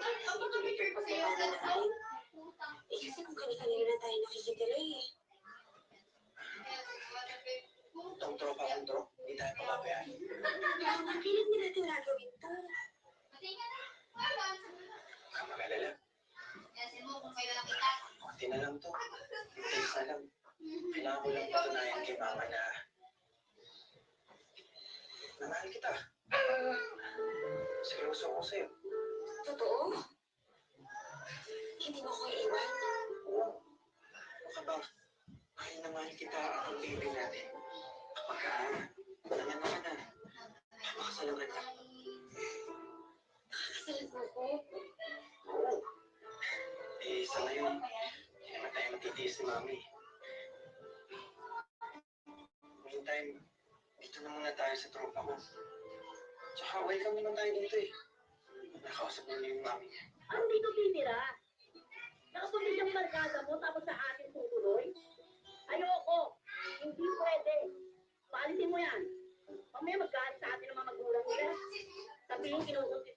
Ituloy-tuloy pa kaya natin. Eh kasi kung kani-kanina na tayo nakikituloy eh. Itong tropa kong to, hindi tayo pababayaan. Pilit din natin gagawin to. Huwag magalala. Kunti na lang to. Taste na lang. Kailangan ko lang patunayan kay mama na mahal kita. Seryoso ako sa'yo. Totoo? Hindi mo ko iiwan? Oo. Baka ba, mahal na mahal kita ang baby natin. Kapag nanganak ka na, makasalan ka niya. Nakakasalan mo ko. Oo. Eh, sa ngayon, hindi naman tayo matitiis ni mami. Meantime, dito na muna tayo sa tropa ko. Tsaka welcome naman tayo dito eh. Nakausap mo yung mami niya. Ano dito titira? Nakapunta siyang barkada mo tapos sa akin tutuloy? Ayoko. Hindi pwede. Paalisin mo yan. Mamaya magkahat sa atin ng mga magulang nila. Sabihin kinukunti